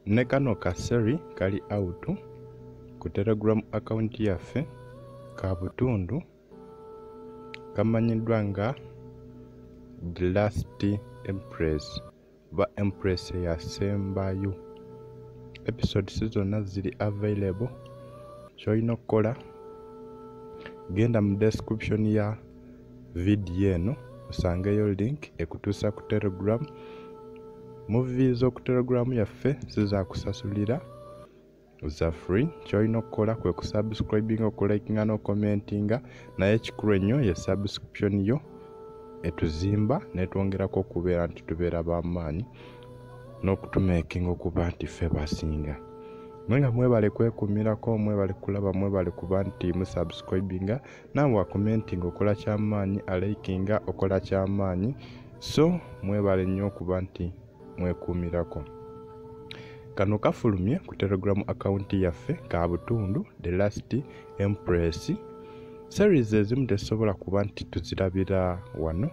ne kano kaseri kali out ku Telegram account yaffe ka butundu kamanyiddwa nga The Last Empress ba Empress yasembayo. Episodes zonna ziri available. Kyolina okukola genda mu description ya video eno osangeyo link ekutuusa ku Telegram. Movies ku Telegram yaffe zizakusasulira za free. Kyolina okukola kwe kusubscribinga, okulikinga n'okomentinga, naye ekikulu ennyo ye subscription yo etuzimba netwongerako okubeera nti tubeera b'amaanyi n'okutumekinga okuba nti ffe basinga. Mwenga mwebale kwekumirako, mwebale kulaba, mwebale kuba nti musubscribinga, nawe wakomentinga okola kyamaanyi, alikinga okola kyamaanyi. So mwebale nnyo okuba nti mwekumirako. Kano kafulumye ku Telegram account yaffe ka butundu The Last Empress. Series ezimu tesobola kuba nti tuzirabira wano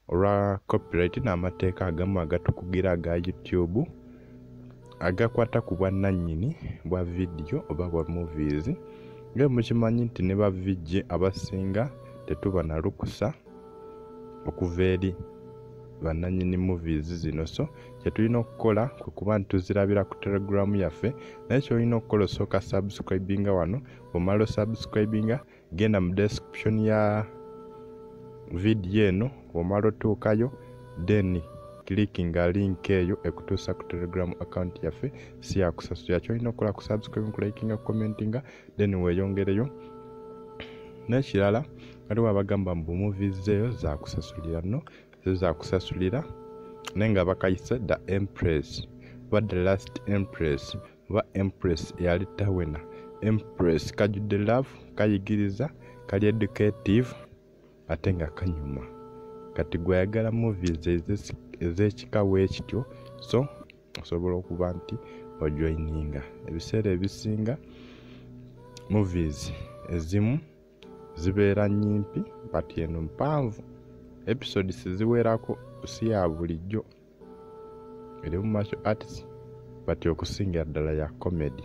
olwa copyright n'amateeka agamu agatukugira aga YouTube agakwata ku bwannannyini bwa video oba bwa movies. Nga mukimanyi nti ne ba VJ abasinga tetuba na lukusa okuva eri bannannyini movies zino. So kyetulina okukola kwe kuba nti tuzirabira ku Telegram yaffe, naye kyolina okukola osooka subscribinga wano. Bw'omala subscribinga genda mu description ya video eno, bw'omala otuukayo then clickinga link eyo ekutuusa ku Telegram account yaffe si yakusasulira. Kyolina okukola ku subscribing, kulikinga, commentinga then weeyongereyo. N'ekirala waliwo abagamba mbu movies eyo zakusasulira. No, zakusasulira naye nga bakayise The Empress ba The Last Empress ba Empress yali tawena. Empress kajudde love, kayigiriza, kali educative ate nga kanyuma. Kati gwayagala movies ez'ekikawe ekityo, so osobola okuba nti ojoininga. Ebiseera ebisinga movies ezimu zibeera nyimpi but eno mpanvu. Episodes ziwerako si ya bulijjo, eri mu martial arts but okusingira ddala ya comedy.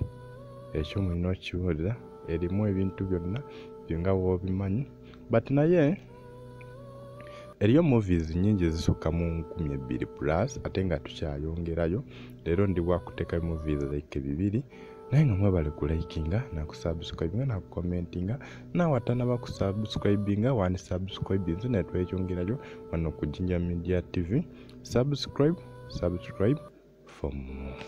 Ekyo mulina okiwulira, erimu ebintu byonna byonga woobimanyi, but naye eriyo movies nyingi ezisukka mu 2000+ ate nga tukyayongerayo. Leero ndi bwakuteeka movies like 2, naye nga mwebale kulikinga nakusubscribinga nakukomentinga, nawe atanaba kusubscribinga wani subscribinze netweyongerayo wano ku Jinja Media TV. Subscribe for more.